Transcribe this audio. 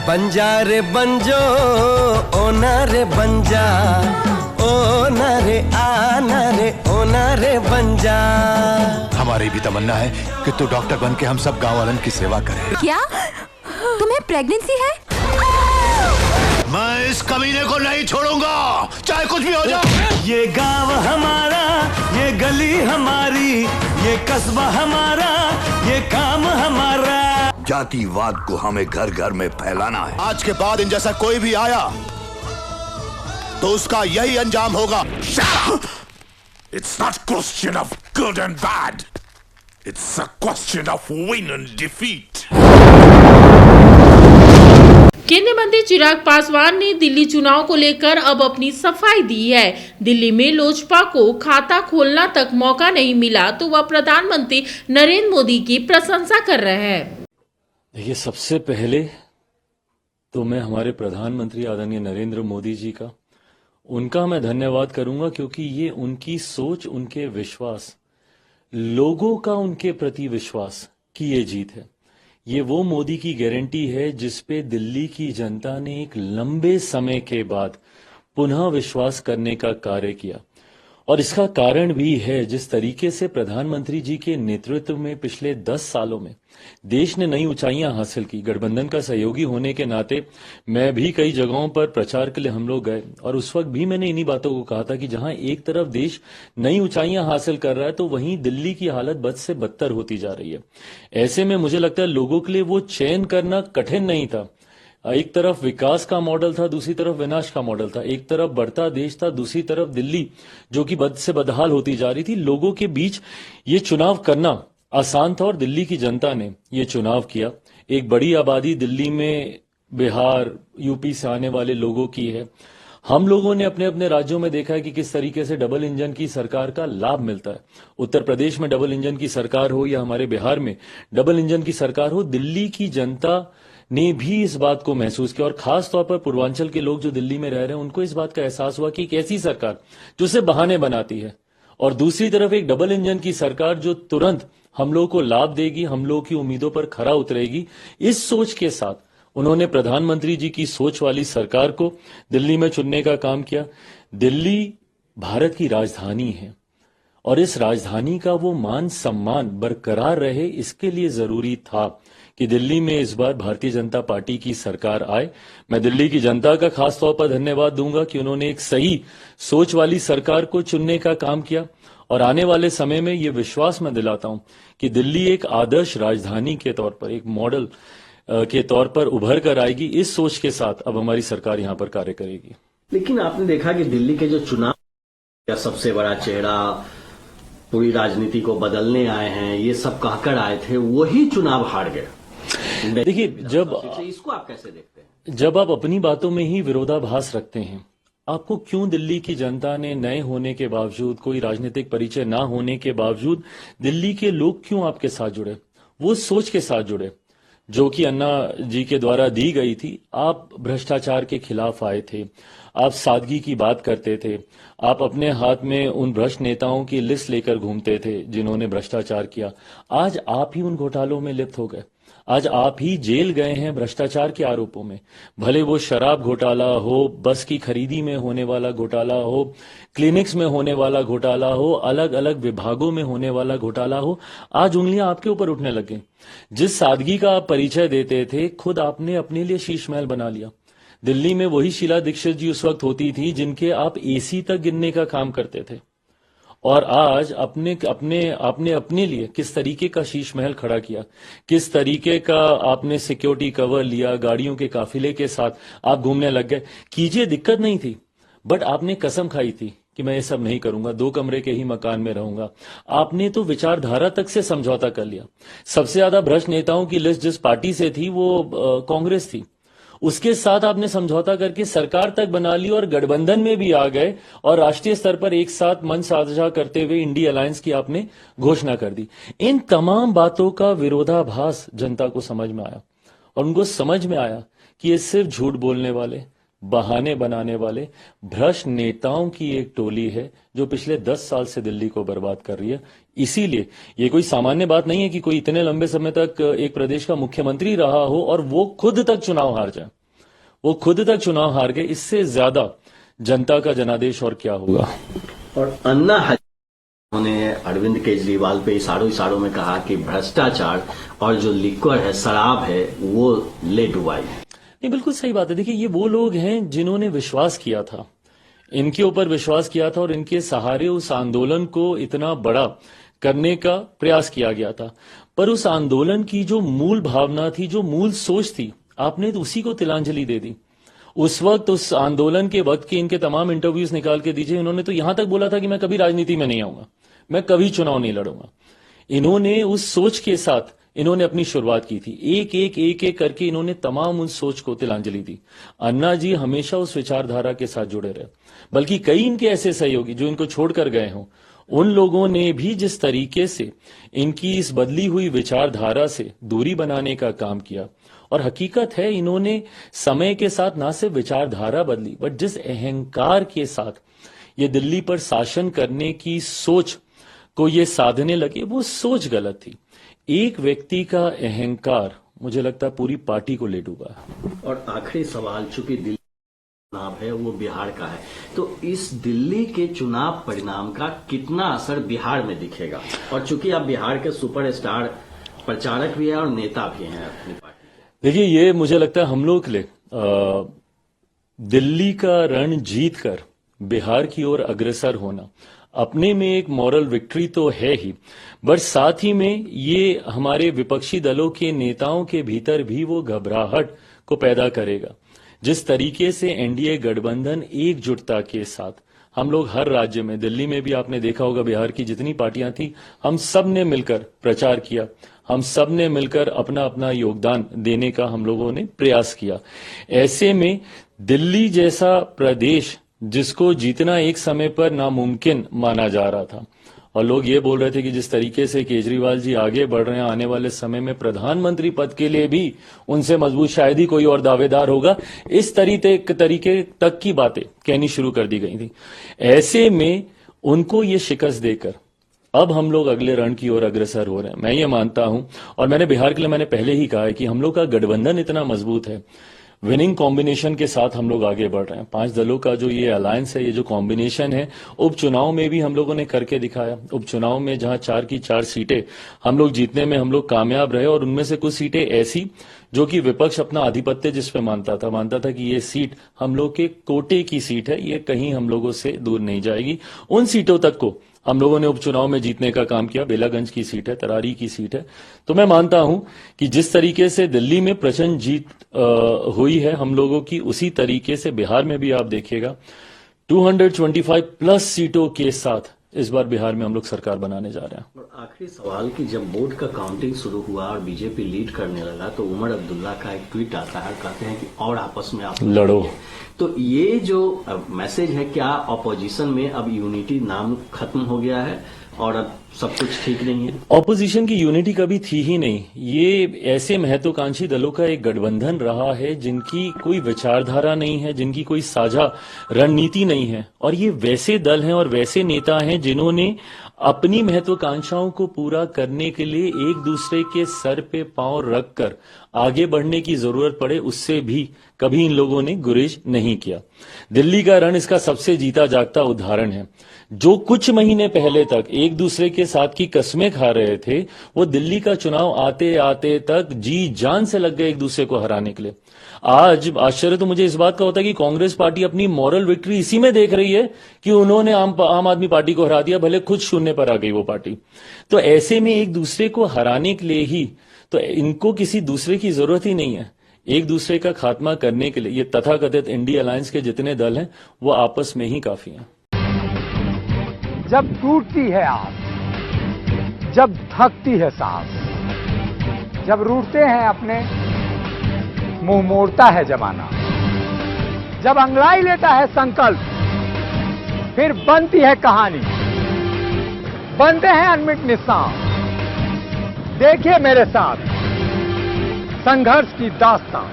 बंजा रे बंजो ओ ना रे बंजा, ओ ना रे आना रे ओ ना रे बंजा। हमारी भी तमन्ना है कि तू डॉक्टर बन के हम सब गाँव वालन की सेवा करे। क्या तुम्हें प्रेगनेंसी है? मैं इस कमीने को नहीं छोड़ूंगा, चाहे कुछ भी हो जाए। ये गांव हमारा, ये गली हमारी, ये कस्बा हमारा, ये काम हमारा। जातिवाद को हमें घर घर में फैलाना है। आज के बाद इन जैसा कोई भी आया तो उसका यही अंजाम होगा। It's not a question of good and bad. It's a question of win and defeat. केंद्रीय मंत्री चिराग पासवान ने दिल्ली चुनाव को लेकर अब अपनी सफाई दी है। दिल्ली में लोजपा को खाता खोलना तक मौका नहीं मिला तो वह प्रधानमंत्री नरेंद्र मोदी की प्रशंसा कर रहे हैं। देखिए, सबसे पहले तो मैं हमारे प्रधानमंत्री आदरणीय नरेंद्र मोदी जी का, उनका मैं धन्यवाद करूंगा, क्योंकि ये उनकी सोच, उनके विश्वास, लोगों का उनके प्रति विश्वास की ये जीत है। ये वो मोदी की गारंटी है जिस पे दिल्ली की जनता ने एक लंबे समय के बाद पुनः विश्वास करने का कार्य किया। और इसका कारण भी है जिस तरीके से प्रधानमंत्री जी के नेतृत्व में पिछले 10 सालों में देश ने नई ऊंचाइयां हासिल की। गठबंधन का सहयोगी होने के नाते मैं भी कई जगहों पर प्रचार के लिए हम लोग गए और उस वक्त भी मैंने इन्हीं बातों को कहा था कि जहां एक तरफ देश नई ऊंचाइयां हासिल कर रहा है तो वहीं दिल्ली की हालत बद से बदतर होती जा रही है। ऐसे में मुझे लगता है लोगों के लिए वो चयन करना कठिन नहीं था। एक तरफ विकास का मॉडल था, दूसरी तरफ विनाश का मॉडल था। एक तरफ बढ़ता देश था, दूसरी तरफ दिल्ली जो कि बद से बदहाल होती जा रही थी। लोगों के बीच ये चुनाव करना आसान था और दिल्ली की जनता ने ये चुनाव किया। एक बड़ी आबादी दिल्ली में बिहार, यूपी से आने वाले लोगों की है। हम लोगों ने अपने अपने राज्यों में देखा है कि किस तरीके से डबल इंजन की सरकार का लाभ मिलता है। उत्तर प्रदेश में डबल इंजन की सरकार हो या हमारे बिहार में डबल इंजन की सरकार हो, दिल्ली की जनता ने भी इस बात को महसूस किया और खास तौर पर पूर्वांचल के लोग जो दिल्ली में रह रहे हैं उनको इस बात का एहसास हुआ कि एक ऐसी सरकार जो सिर्फ बहाने बनाती है और दूसरी तरफ एक डबल इंजन की सरकार जो तुरंत हम लोगों को लाभ देगी, हम लोगों की उम्मीदों पर खरा उतरेगी। इस सोच के साथ उन्होंने प्रधानमंत्री जी की सोच वाली सरकार को दिल्ली में चुनने का काम किया। दिल्ली भारत की राजधानी है और इस राजधानी का वो मान सम्मान बरकरार रहे, इसके लिए जरूरी था कि दिल्ली में इस बार भारतीय जनता पार्टी की सरकार आए। मैं दिल्ली की जनता का खास तौर पर धन्यवाद दूंगा कि उन्होंने एक सही सोच वाली सरकार को चुनने का काम किया और आने वाले समय में ये विश्वास मैं दिलाता हूं कि दिल्ली एक आदर्श राजधानी के तौर पर, एक मॉडल के तौर पर उभर कर आएगी। इस सोच के साथ अब हमारी सरकार यहां पर कार्य करेगी। लेकिन आपने देखा कि दिल्ली के जो चुनाव का सबसे बड़ा चेहरा पूरी राजनीति को बदलने आए हैं, ये सब कहकर आए थे, वही चुनाव हार गए। देखिए, इसको आप कैसे देखते हैं? जब आप अपनी बातों में ही विरोधाभास रखते हैं, आपको क्यों दिल्ली की जनता ने नए होने के बावजूद, कोई राजनीतिक परिचय ना होने के बावजूद दिल्ली के लोग क्यों आपके साथ जुड़े? वो सोच के साथ जुड़े जो कि अन्ना जी के द्वारा दी गई थी। आप भ्रष्टाचार के खिलाफ आए थे, आप सादगी की बात करते थे, आप अपने हाथ में उन भ्रष्ट नेताओं की लिस्ट लेकर घूमते थे जिन्होंने भ्रष्टाचार किया। आज आप ही उन घोटालों में लिप्त हो गए, आज आप ही जेल गए हैं भ्रष्टाचार के आरोपों में। भले वो शराब घोटाला हो, बस की खरीदी में होने वाला घोटाला हो, क्लिनिक्स में होने वाला घोटाला हो, अलग अलग विभागों में होने वाला घोटाला हो, आज उंगलियां आपके ऊपर उठने लगे। जिस सादगी का आप परिचय देते थे, खुद आपने अपने लिए शीश महल बना लिया। दिल्ली में वही शीला दीक्षित जी उस वक्त होती थी जिनके आप एसी तक गिनने का काम करते थे और आज आपने अपने लिए किस तरीके का शीश महल खड़ा किया, किस तरीके का आपने सिक्योरिटी कवर लिया, गाड़ियों के काफिले के साथ आप घूमने लग गए। कीजिए, दिक्कत नहीं थी, बट आपने कसम खाई थी कि मैं ये सब नहीं करूंगा, 2 कमरे के ही मकान में रहूंगा। आपने तो विचारधारा तक से समझौता कर लिया। सबसे ज्यादा भ्रष्ट नेताओं की लिस्ट जिस पार्टी से थी वो कांग्रेस थी, उसके साथ आपने समझौता करके सरकार तक बना ली और गठबंधन में भी आ गए और राष्ट्रीय स्तर पर एक साथ मंच साझा करते हुए इंडी अलायंस की आपने घोषणा कर दी। इन तमाम बातों का विरोधाभास जनता को समझ में आया और उनको समझ में आया कि ये सिर्फ झूठ बोलने वाले, बहाने बनाने वाले भ्रष्ट नेताओं की एक टोली है जो पिछले 10 साल से दिल्ली को बर्बाद कर रही है। इसीलिए ये कोई सामान्य बात नहीं है कि कोई इतने लंबे समय तक एक प्रदेश का मुख्यमंत्री रहा हो और वो खुद तक चुनाव हार जाए। वो खुद तक चुनाव हार गए। इससे ज्यादा जनता का जनादेश और क्या होगा। और अन्ना उन्होंने अरविंद केजरीवाल पे इशारों में कहा कि भ्रष्टाचार और जो लिक्वर है, शराब है, वो ले डुबाई। नहीं, बिल्कुल सही बात है। देखिए, ये वो लोग हैं जिन्होंने विश्वास किया था, इनके ऊपर विश्वास किया था और इनके सहारे उस आंदोलन को इतना बड़ा करने का प्रयास किया गया था। पर उस आंदोलन की जो मूल भावना थी, जो मूल सोच थी, आपने तो उसी को तिलांजलि दे दी। उस वक्त, उस आंदोलन के वक्त के इनके तमाम इंटरव्यूज निकाल के दीजिए, इन्होंने तो यहां तक बोला था कि मैं कभी राजनीति में नहीं आऊंगा, मैं कभी चुनाव नहीं लड़ूंगा। इन्होंने उस सोच के साथ इन्होंने अपनी शुरुआत की थी। एक एक करके इन्होंने तमाम उस सोच को तिलांजलि दी। अन्ना जी हमेशा उस विचारधारा के साथ जुड़े रहे, बल्कि कई इनके ऐसे सहयोगी जो इनको छोड़कर गए हों, उन लोगों ने भी जिस तरीके से इनकी इस बदली हुई विचारधारा से दूरी बनाने का काम किया। और हकीकत है, इन्होंने समय के साथ ना सिर्फ विचारधारा बदली, बट जिस अहंकार के साथ ये दिल्ली पर शासन करने की सोच को ये साधने लगे, वो सोच गलत थी। एक व्यक्ति का अहंकार, मुझे लगता है, पूरी पार्टी को ले डूबा। और आखिरी सवाल, चूंकि दिल्ली चुनाव है वो बिहार का है, तो इस दिल्ली के चुनाव परिणाम का कितना असर बिहार में दिखेगा? और चूंकि आप बिहार के सुपरस्टार प्रचारक भी हैं और नेता भी हैं अपनी पार्टी। देखिए, ये मुझे लगता है हम लोग के लिए दिल्ली का रण जीत कर बिहार की ओर अग्रसर होना अपने में एक मॉरल विक्ट्री तो है ही, बट साथ ही में ये हमारे विपक्षी दलों के नेताओं के भीतर भी वो घबराहट को पैदा करेगा। जिस तरीके से एनडीए गठबंधन एकजुटता के साथ, हम लोग हर राज्य में, दिल्ली में भी आपने देखा होगा, बिहार की जितनी पार्टियां थी, हम सब ने मिलकर प्रचार किया, हम सब ने मिलकर अपना अपना योगदान देने का हम लोगों ने प्रयास किया। ऐसे में दिल्ली जैसा प्रदेश जिसको जीतना एक समय पर नामुमकिन माना जा रहा था, और लोग ये बोल रहे थे कि जिस तरीके से केजरीवाल जी आगे बढ़ रहे हैं, आने वाले समय में प्रधानमंत्री पद के लिए भी उनसे मजबूत शायद ही कोई और दावेदार होगा, इस तरीके तक की बातें कहनी शुरू कर दी गई थी। ऐसे में उनको ये शिकस्त देकर अब हम लोग अगले रण की ओर अग्रसर हो रहे हैं। मैं ये मानता हूं, और मैंने बिहार के लिए मैंने पहले ही कहा है कि हम लोग का गठबंधन इतना मजबूत है, विनिंग कॉम्बिनेशन के साथ हम लोग आगे बढ़ रहे हैं। 5 दलों का जो ये अलायंस है, ये जो कॉम्बिनेशन है, उपचुनाव में भी हम लोगों ने करके दिखाया। उपचुनाव में जहां 4 की 4 सीटें हम लोग जीतने में हम लोग कामयाब रहे, और उनमें से कुछ सीटें ऐसी जो कि विपक्ष अपना आधिपत्य जिस पे मानता था कि ये सीट हम लोग के कोटे की सीट है, ये कहीं हम लोगों से दूर नहीं जाएगी। उन सीटों तक को हम लोगों ने उपचुनाव में जीतने का काम किया। बेलागंज की सीट है, तरारी की सीट है। तो मैं मानता हूं कि जिस तरीके से दिल्ली में प्रचंड जीत हुई है हम लोगों की, उसी तरीके से बिहार में भी आप देखिएगा 225 प्लस सीटों के साथ इस बार बिहार में हम लोग सरकार बनाने जा रहे हैं। और आखिरी सवाल कि जब वोट का काउंटिंग शुरू हुआ और बीजेपी लीड करने लगा, तो उमर अब्दुल्ला का एक ट्वीट आता है, कहते हैं कि और आपस में आप लड़ो। तो ये जो मैसेज है, क्या ऑपोजिशन में अब यूनिटी नाम खत्म हो गया है और अब सब कुछ ठीक नहीं है? ऑपोजिशन की यूनिटी कभी थी ही नहीं। ये ऐसे महत्वाकांक्षी दलों का एक गठबंधन रहा है जिनकी कोई विचारधारा नहीं है, जिनकी कोई साझा रणनीति नहीं है। और ये वैसे दल हैं और वैसे नेता हैं जिन्होंने अपनी महत्वाकांक्षाओं को पूरा करने के लिए एक दूसरे के सर पे पांव रखकर आगे बढ़ने की जरूरत पड़े, उससे भी कभी इन लोगों ने गुरेज नहीं किया। दिल्ली का रण इसका सबसे जीता जागता उदाहरण है। जो कुछ महीने पहले तक एक दूसरे के साथ की कस्में खा रहे थे, वो दिल्ली का चुनाव आते आते तक जी जान से लग गए एक दूसरे को हराने के लिए। आज आश्चर्य तो मुझे इस बात का होता है कि कांग्रेस पार्टी अपनी मॉरल विक्ट्री इसी में देख रही है कि उन्होंने आम आदमी पार्टी को हरा दिया, भले खुद शून्य पर आ गई वो पार्टी। तो ऐसे में एक दूसरे को हराने के लिए ही तो इनको किसी दूसरे की जरूरत ही नहीं है। एक दूसरे का खात्मा करने के लिए ये तथाकथित इंडी अलायंस के जितने दल हैं वो आपस में ही काफी हैं। जब टूटती है आस, जब थकती है सांस, जब रूठते हैं अपने, मुंह मोड़ता है जमाना, जब अंगड़ाई लेता है संकल्प, फिर बनती है कहानी, बनते हैं अनमिट निशान। देखिए मेरे साथ संघर्ष की दास्तान।